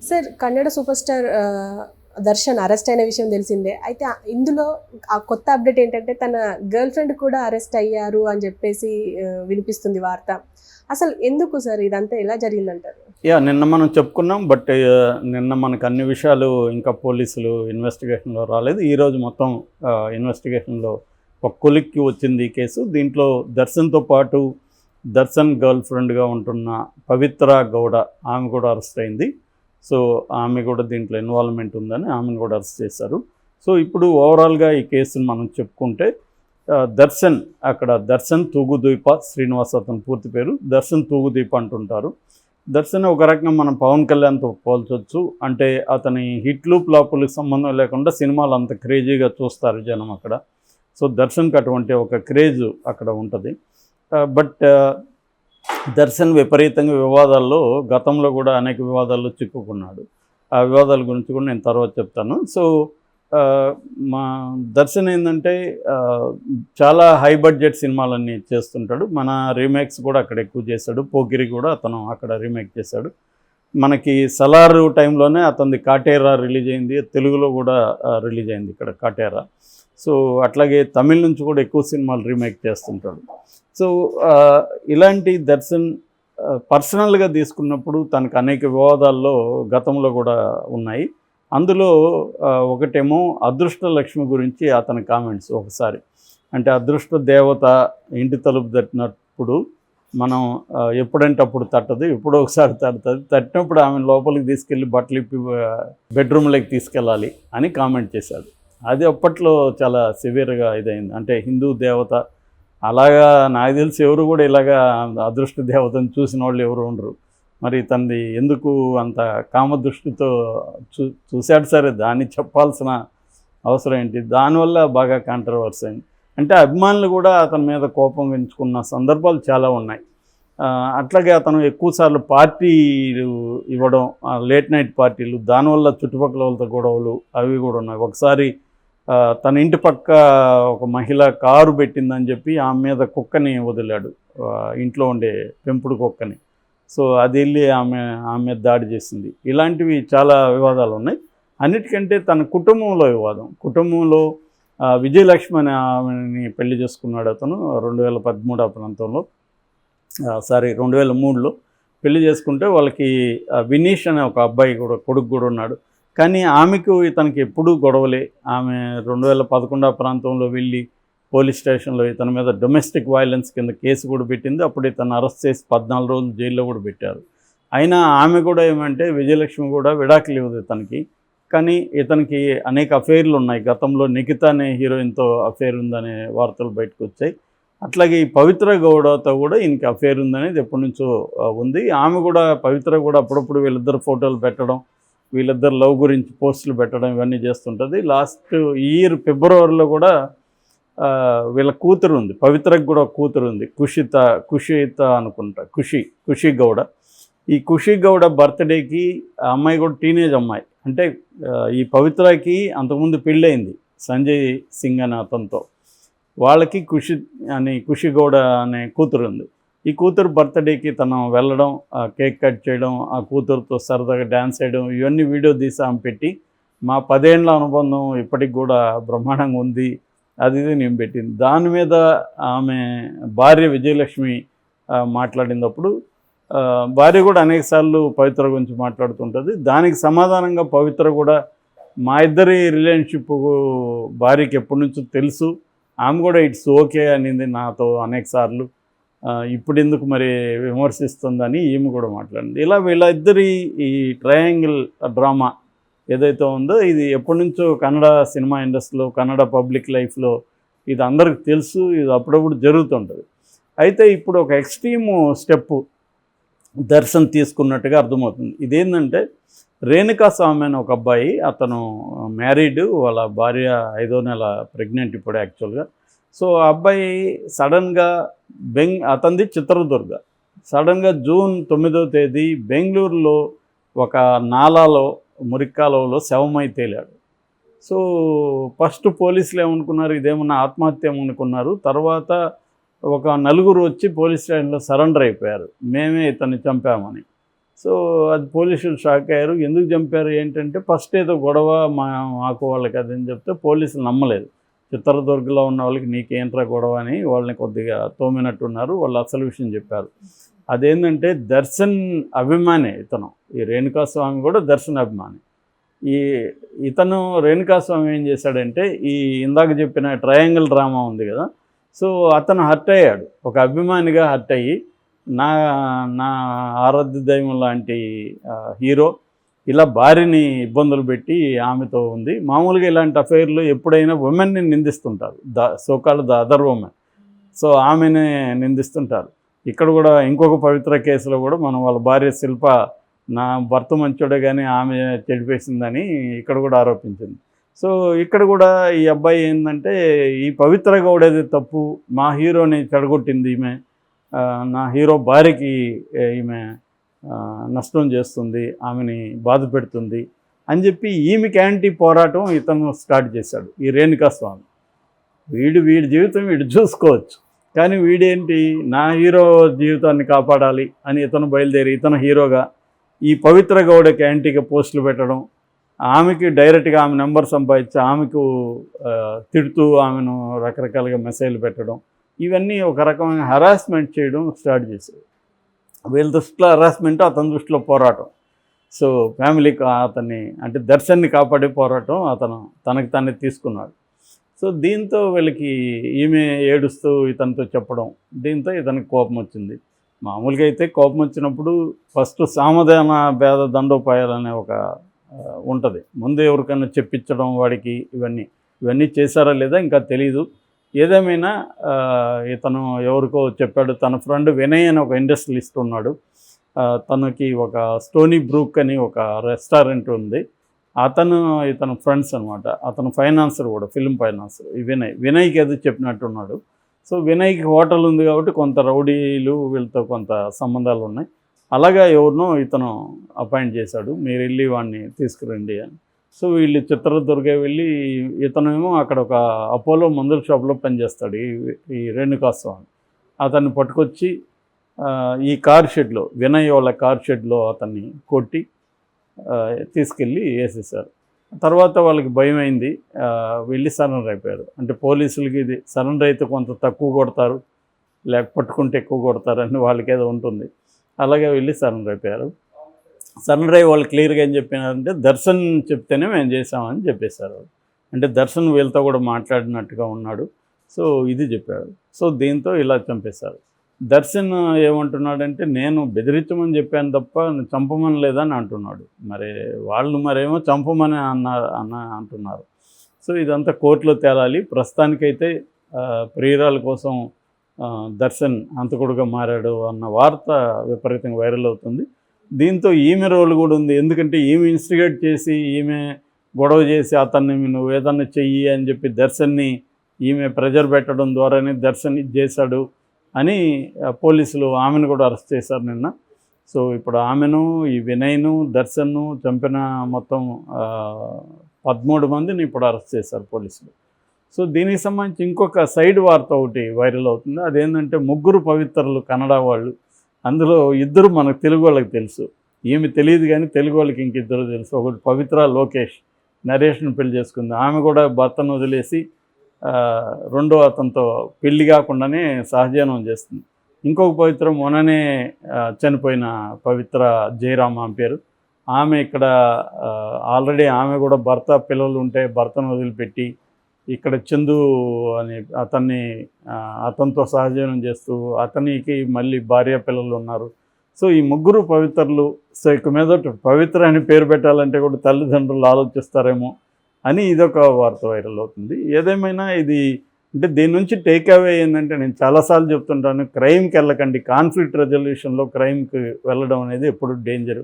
Sir Kannada super star Darshan arrest అయిన విషయం తెలిసిందే. అయితే ఇందులో ఆ కొత్త అప్డేట్ ఏంటంటే తన గర్ల్ ఫ్రెండ్ కూడా అరెస్ట్ అయ్యారు అని చెప్పేసి వినిపిస్తుంది వార్త. అసలు ఎందుకు సార్ ఇదంతా ఎలా జరిగిందంటారు? నిన్న మనం చెప్పుకున్నాం. బట్ నిన్న మనకు అన్ని విషయాలు ఇంకా పోలీసులు ఇన్వెస్టిగేషన్లో రాలేదు. ఈరోజు మొత్తం ఇన్వెస్టిగేషన్లో ఒక కొలిక్కి వచ్చింది ఈ కేసు. దీంట్లో దర్శన్తో పాటు దర్శన్ గర్ల్ ఫ్రెండ్గా ఉంటున్న పవిత్ర గౌడ, ఆమె కూడా అరెస్ట్ అయింది. సో ఆమె కూడా దీంట్లో ఇన్వాల్వ్మెంట్ ఉందని ఆమెను కూడా అరెస్ట్ చేశారు. సో ఇప్పుడు ఓవరాల్గా ఈ కేసును మనం చెప్పుకుంటే దర్శన్, అక్కడ దర్శన్ తూగుదీప శ్రీనివాస్ అతని పూర్తి పేరు. దర్శన్ తూగుదీప అంటుంటారు. దర్శన్ ఒక రకంగా మనం పవన్ కళ్యాణ్తో పోల్చొచ్చు. అంటే అతని హిట్లు ఫ్లాపులకు సంబంధం లేకుండా సినిమాలు అంత క్రేజీగా చూస్తారు జనం అక్కడ. సో దర్శన్కి అటువంటి ఒక క్రేజ్ అక్కడ ఉంటుంది. బట్ దర్శన్ విపరీతంగా వివాదాల్లో, గతంలో కూడా అనేక వివాదాల్లో చిక్కుకున్నాడు. ఆ వివాదాల గురించి కూడా నేను తర్వాత చెప్తాను. సో మా దర్శన్ ఏంటంటే చాలా హై బడ్జెట్ సినిమాలన్నీ చేస్తుంటాడు. మన రీమేక్స్ కూడా అక్కడ ఎక్కువ చేశాడు. పోకిరి కూడా అతను అక్కడ రీమేక్ చేశాడు. మనకి సలార్ టైంలోనే అతనిది కాటేరా రిలీజ్ అయింది. తెలుగులో కూడా రిలీజ్ అయింది ఇక్కడ కాటేరా. సో అట్లాగే తమిళ నుంచి కూడా ఎక్కువ సినిమాలు రీమేక్ చేస్తుంటాడు. సో ఇలాంటి దర్శన్ పర్సనల్గా తీసుకున్నప్పుడు తనకు అనేక వివాదాల్లో గతంలో కూడా ఉన్నాయి. అందులో ఒకటేమో అదృష్ట లక్ష్మి గురించి అతని కామెంట్స్. ఒకసారి అంటే అదృష్ట దేవత ఇంటి తలుపు తట్టినప్పుడు మనం ఎప్పుడంటే అప్పుడు తట్టదు, ఎప్పుడో ఒకసారి తడుతుంది. తట్టినప్పుడు ఆమె లోపలికి తీసుకెళ్ళి బట్టలు ఇప్పి బెడ్రూమ్లోకి తీసుకెళ్ళాలి అని కామెంట్ చేశాడు. అది అప్పట్లో చాలా సివియర్గా ఇదైంది. అంటే హిందూ దేవత అలాగా నాకు తెలిసి ఎవరు కూడా ఇలాగా అదృష్ట దేవతను చూసిన వాళ్ళు ఎవరు ఉండరు. మరి తనది ఎందుకు అంత కామదృష్టితో చూశాడు? సరే, దాన్ని చెప్పాల్సిన అవసరం ఏంటి? దానివల్ల బాగా కాంట్రవర్సీ అయింది. అంటే అభిమానులు కూడా అతని మీద కోపం పెంచుకున్న సందర్భాలు చాలా ఉన్నాయి. అట్లాగే అతను ఎక్కువసార్లు పార్టీలు ఇవ్వడం, లేట్ నైట్ పార్టీలు, దానివల్ల చుట్టుపక్కల వాళ్ళతో గొడవలు అవి కూడా ఉన్నాయి. ఒకసారి తన ఇంటి పక్క ఒక మహిళ కారు పెట్టిందని చెప్పి ఆమె మీద కుక్కని వదిలాడు, ఇంట్లో ఉండే పెంపుడు కుక్కని. సో అది వెళ్ళి ఆమె మీద దాడి చేసింది. ఇలాంటివి చాలా వివాదాలు ఉన్నాయి. అన్నిటికంటే తన కుటుంబంలో వివాదం. కుటుంబంలో విజయలక్ష్మి అనే ఆమెని పెళ్లి చేసుకున్నాడు అతను 2013 ఆ ప్రాంతంలో, 2003లో పెళ్లి చేసుకుంటే వాళ్ళకి వినీష్ అనే ఒక అబ్బాయి కూడా, కొడుకు కూడా ఉన్నాడు. కానీ ఆమెకు ఇతనికి ఎప్పుడూ గొడవలే. ఆమె 2011 ప్రాంతంలో వెళ్ళి పోలీస్ స్టేషన్లో ఇతని మీద డొమెస్టిక్ వైలెన్స్ కింద కేసు కూడా పెట్టింది. అప్పుడు ఇతను అరెస్ట్ చేసి 14 రోజులు జైల్లో కూడా పెట్టారు. అయినా ఆమె కూడా ఏమంటే విజయలక్ష్మి కూడా విడాకులు ఇవ్వదు ఇతనికి. కానీ ఇతనికి అనేక అఫైర్లు ఉన్నాయి. గతంలో నిఖిత అనే హీరోయిన్తో అఫైర్ ఉందనే వార్తలు బయటకు వచ్చాయి. అట్లాగే ఈ పవిత్ర గౌడతో కూడా ఈయనకి అఫైర్ ఉందనేది ఎప్పటి నుంచో ఉంది. ఆమె కూడా, పవిత్ర కూడా అప్పుడప్పుడు వీళ్ళిద్దరు ఫోటోలు పెట్టడం, వీళ్ళిద్దరు లవ్ గురించి పోస్టులు పెట్టడం ఇవన్నీ చేస్తుంటుంది. లాస్ట్ ఇయర్ ఫిబ్రవరిలో కూడా వీళ్ళ కూతురు ఉంది, పవిత్రకు కూడా కూతురు ఉంది, ఖుషిత అనుకుంటా, ఖుషి గౌడ. ఈ ఖుషి గౌడ బర్త్డేకి ఆ అమ్మాయి కూడా టీనేజ్ అమ్మాయి. అంటే ఈ పవిత్రకి అంతకుముందు పెళ్ళయింది సంజయ్ సింగ్ అనే అతనితో. వాళ్ళకి ఖుషి గౌడ అనే కూతురు ఉంది. ఈ కూతురు బర్త్డేకి తను వెళ్ళడం, కేక్ కట్ చేయడం, ఆ కూతురుతో సరదాగా డ్యాన్స్ చేయడం, ఇవన్నీ వీడియో తీసి ఆమె పెట్టి, మా 10 ఏళ్ల అనుబంధం ఇప్పటికి కూడా బ్రహ్మాండంగా ఉంది, అది నేను పెట్టింది. దాని మీద ఆమె భార్య విజయలక్ష్మి మాట్లాడినప్పుడు భార్య కూడా అనేకసార్లు పవిత్ర గురించి మాట్లాడుతుంటుంది. దానికి సమాధానంగా పవిత్ర కూడా, మా ఇద్దరి రిలేషన్షిప్ భార్యకి ఎప్పటి నుంచో తెలుసు, ఆమె కూడా ఇట్స్ ఓకే అనింది నాతో అనేకసార్లు, ఇప్పుడు ఎందుకు మరి విమర్శిస్తుందని ఈమె కూడా మాట్లాడింది. ఇలా వీళ్ళిద్దరి ఈ ట్రయాంగిల్ డ్రామా ఏదైతే ఉందో ఇది ఎప్పటి నుంచో కన్నడ సినిమా ఇండస్ట్రీలో, కన్నడ పబ్లిక్ లైఫ్లో ఇది అందరికి తెలుసు. ఇది అప్పుడప్పుడు జరుగుతుంటుంది. అయితే ఇప్పుడు ఒక ఎక్స్ట్రీమ్ స్టెప్ దర్శన్ తీసుకున్నట్టుగా అర్థమవుతుంది. ఇదేంటంటే రేణుకా స్వామి అని ఒక అబ్బాయి, అతను మ్యారీడ్, వాళ్ళ భార్య 5వ నెల ప్రెగ్నెంట్ ఇప్పుడు యాక్చువల్గా. సో ఆ అబ్బాయి సడన్గా అతనిది చిత్రదుర్గ, సడన్గా జూన్ 9వ తేదీ బెంగళూరులో ఒక నాలాలో, మురిక్కాలలో శవమై తేలాడు. సో ఫస్ట్ పోలీసులు ఏమనుకున్నారు, ఇదేమన్నా ఆత్మహత్య అనుకున్నారు. తర్వాత ఒక నలుగురు వచ్చి పోలీస్ స్టేషన్లో సరెండర్ అయిపోయారు, మేమే ఇతన్ని చంపామని. సో అది పోలీసులు షాక్ అయ్యారు. ఎందుకు చంపారు ఏంటంటే ఫస్ట్ ఏదో గొడవ మాకు వాళ్ళకి అదని చెప్తే పోలీసులు నమ్మలేదు. చిత్రదుర్గలో ఉన్న వాళ్ళకి నీకేంట్రా గొడవ అని వాళ్ళని కొద్దిగా తోమినట్టున్నారు. వాళ్ళు అసలు విషయం చెప్పారు. అదేంటంటే దర్శన్ అభిమాని ఇతను. ఈ రేణుకాస్వామి కూడా దర్శన్ అభిమాని. ఇతను రేణుకాస్వామి ఏం చేశాడంటే ఈ ఇందాక చెప్పిన ట్రయాంగిల్ డ్రామా ఉంది కదా, సో అతను హర్ట్ అయ్యాడు. ఒక అభిమానిగా హర్ట్ అయ్యి నా నా ఆరాధ్య దైవం లాంటి హీరో ఇలా భార్యని ఇబ్బందులు పెట్టి ఆమెతో ఉంది. మామూలుగా ఇలాంటి అఫైర్లు ఎప్పుడైనా ఉమెన్ని నిందిస్తుంటారు, so called the other women. So ఆమెనే నిందిస్తుంటారు. ఇక్కడ కూడా ఇంకొక పవిత్ర కేసులో కూడా మనం వాళ్ళ భార్య శిల్ప నా భర్త మంచోడే కానీ ఆమె చెడిపేసిందని ఇక్కడ కూడా ఆరోపించింది. సో ఇక్కడ కూడా ఈ అబ్బాయి ఏంటంటే ఈ పవిత్ర గౌడేది తప్పు, మా హీరోని చెడగొట్టింది ఈమె, నా హీరో భార్యకి ఈమె నష్టం చేస్తుంది, ఆమెని బాధ పెడుతుంది అని చెప్పి ఈమెకి యాంటీ పోరాటం ఇతను స్టార్ట్ చేశాడు ఈ రేణుకాస్వామి. వీడి జీవితం వీడు చూసుకోవచ్చు, కానీ వీడేంటి నా హీరో జీవితాన్ని కాపాడాలి అని ఇతను బయలుదేరి ఇతను హీరోగా ఈ పవిత్ర గౌడకి యాంటీగా పోస్టులు పెట్టడం, ఆమెకి డైరెక్ట్గా ఆమె నెంబర్ సంపాదించి ఆమెకు తిడుతూ ఆమెను రకరకాలుగా మెసేజ్లు పెట్టడం, ఇవన్నీ ఒక రకమైన హరాస్మెంట్ చేయడం స్టార్ట్ చేశారు. వీళ్ళ దృష్టిలో హరాస్మెంట్, అతని దృష్టిలో పోరాటం. సో ఫ్యామిలీకి అతన్ని అంటే దర్శన్ని కాపాడే పోరాటం అతను తనకి తానే తీసుకున్నాడు. సో దీంతో వీళ్ళకి ఈమె ఏడుస్తూ ఇతనితో చెప్పడం, దీంతో ఇతనికి కోపం వచ్చింది. మామూలుగా అయితే కోపం వచ్చినప్పుడు ఫస్ట్ సామధాన భేద దండోపాయాలనే ఒక ఉంటుంది. ముందు ఎవరికైనా చెప్పించడం వాడికి, ఇవన్నీ చేశారా లేదా ఇంకా తెలీదు. ఏదేమైనా ఇతను ఎవరికో చెప్పాడు. తన ఫ్రెండ్ వినయ్ అని ఒక ఇండస్ట్రియలిస్ట్ ఉన్నాడు. తనకి ఒక స్టోనీ బ్రూక్ అని ఒక రెస్టారెంట్ ఉంది. ఇతను ఫ్రెండ్స్ అనమాట. అతను ఫైనాన్సర్ కూడా, ఫిల్మ్ ఫైనాన్సర్. ఈ వినయ్కి అది చెప్పినట్టున్నాడు. సో వినయ్కి హోటల్ ఉంది కాబట్టి కొంత రౌడీలు వీళ్ళతో కొంత సంబంధాలు ఉన్నాయి. అలాగా ఎవరినో ఇతను అపాయింట్ చేశాడు, మీరు వెళ్ళి వాడిని తీసుకురండి అని. సో వీళ్ళు చిత్రదుర్గ వెళ్ళి, ఇతనేమో అక్కడ ఒక అపోలో మందుల షాప్లో పనిచేస్తాడు ఈ రేణుకాస్వామి. అతన్ని పట్టుకొచ్చి ఈ కార్ షెడ్లో, వినయ్ వాళ్ళ కార్ షెడ్లో అతన్ని కొట్టి తీసుకెళ్ళి వేసేసారు. తర్వాత వాళ్ళకి భయం అయింది, వెళ్ళి సరెండర్ అయిపోయారు. అంటే పోలీసులకి ఇది సరెండర్ అయితే కొంత తక్కువ కొడతారు, లేక పట్టుకుంటే ఎక్కువ కొడతారు అని వాళ్ళకి ఏదో ఉంటుంది. అలాగే వెళ్ళి సరెండర్ అయిపోయారు. సరెండర్ అయ్యి వాళ్ళు క్లియర్గా ఏం చెప్పినారంటే దర్శన్ చెప్తేనే మేము చేసామని చెప్పేశారు. అంటే దర్శన్ వీళ్ళతో కూడా మాట్లాడినట్టుగా ఉన్నాడు. సో ఇది చెప్పాడు. సో దీంతో ఇలా చంపేశారు. దర్శన్ ఏమంటున్నాడంటే నేను బెదిరించమని చెప్పాను తప్ప చంపమని లేదని అంటున్నాడు. వాళ్ళు మరేమో చంపమని అంటున్నారు. సో ఇదంతా కోర్టులో తేలాలి. ప్రస్తుతానికైతే ప్రియురాల కోసం దర్శన్ హంతకుడుగా మారాడు అన్న వార్త విపరీతంగా వైరల్ అవుతుంది. దీంతో ఈమె రోల్ కూడా ఉంది. ఎందుకంటే ఈమె ఇన్స్టిగేట్ చేసి, ఈమె గొడవ చేసి అతన్ని నువ్వు ఏదన్నా చెయ్యి అని చెప్పి దర్శన్ని ఈమె ప్రెజర్ పెట్టడం ద్వారానే దర్శన్ ఇది చేశాడు అని పోలీసులు ఆమెను కూడా అరెస్ట్ చేశారు నిన్న. సో ఇప్పుడు ఆమెను, ఈ వినయ్ను, దర్శన్ను చంపిన మొత్తం 13 మందిని ఇప్పుడు అరెస్ట్ చేశారు పోలీసులు. సో దీనికి సంబంధించి ఇంకొక సైడ్ వార్త ఒకటి వైరల్ అవుతుంది. అదేంటంటే ముగ్గురు పవిత్రులు కన్నడ వాళ్ళు, అందులో ఇద్దరు మనకు తెలుగు వాళ్ళకి తెలుసు. ఈమె తెలియదు కానీ తెలుగు వాళ్ళకి ఇంకిద్దరు తెలుసు. ఒకటి పవిత్ర లోకేష్, నరేష్ను పెళ్లి చేసుకుంది. ఆమె కూడా భర్తను వదిలేసి రెండో అతనితో పెళ్లి కాకుండానే సహజీవనం చేస్తుంది. ఇంకొక పవిత్ర మొన్ననే చనిపోయిన పవిత్ర జయరామ్ ఆమె పేరు. ఆమె ఇక్కడ ఆల్రెడీ ఆమె కూడా భర్త పిల్లలు ఉంటే భర్తను వదిలిపెట్టి ఇక్కడ చందు అని అతనితో సహజీవనం చేస్తూ అతనికి మళ్ళీ భార్య పిల్లలు ఉన్నారు. సో ఈ ముగ్గురు పవిత్రులు. సో ఇక మీద పవిత్ర అని పేరు పెట్టాలంటే కూడా తల్లిదండ్రులు ఆలోచిస్తారేమో అని ఇదొక వార్త వైరల్ అవుతుంది. ఏదేమైనా ఇది అంటే దీని నుంచి టేక్ అవే ఏంటంటే, నేను చాలాసార్లు చెప్తుంటాను, క్రైమ్కి వెళ్ళకండి. కాన్ఫ్లిక్ట్ రెజల్యూషన్లో క్రైమ్కి వెళ్ళడం అనేది ఎప్పుడు డేంజరు.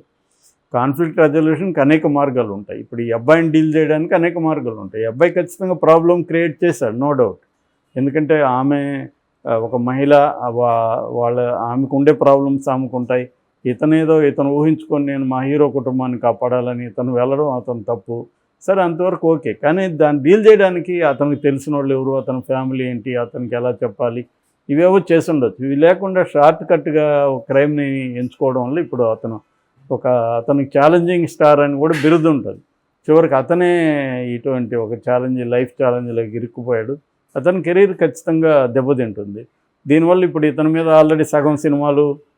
కాన్ఫ్లిక్ట్ రెజల్యూషన్కి అనేక మార్గాలు ఉంటాయి. ఇప్పుడు ఈ అబ్బాయిని డీల్ చేయడానికి అనేక మార్గాలు ఉంటాయి. ఈ అబ్బాయి ఖచ్చితంగా ప్రాబ్లం క్రియేట్ చేశాడు, నో డౌట్. ఎందుకంటే ఆమె ఒక మహిళ, ఆమెకు ఉండే ప్రాబ్లమ్స్ ఆమెకు ఉంటాయి. ఇతను ఊహించుకొని నేను మా హీరో కుటుంబాన్ని కాపాడాలని ఇతను వెళ్ళడం అతను తప్పు. సరే, అంతవరకు ఓకే. కానీ దాన్ని డీల్ చేయడానికి అతనికి తెలిసిన వాళ్ళు ఎవరు, అతని ఫ్యామిలీ ఏంటి, అతనికి ఎలా చెప్పాలి, ఇవేవో చేసి ఉండొచ్చు. ఇవి లేకుండా షార్ట్ కట్గా క్రైమ్ని ఎంచుకోవడం వల్ల ఇప్పుడు అతను ఒక అతనికి ఛాలెంజింగ్ స్టార్ అని కూడా బిరుదు ఉంటుంది. చివరికి అతనే ఇటువంటి ఒక లైఫ్ ఛాలెంజ్లోకి ఇరుక్కుపోయాడు. అతని కెరీర్ ఖచ్చితంగా దెబ్బతింటుంది. దీనివల్ల ఇప్పుడు ఇతని మీద ఆల్రెడీ సగం సినిమాలు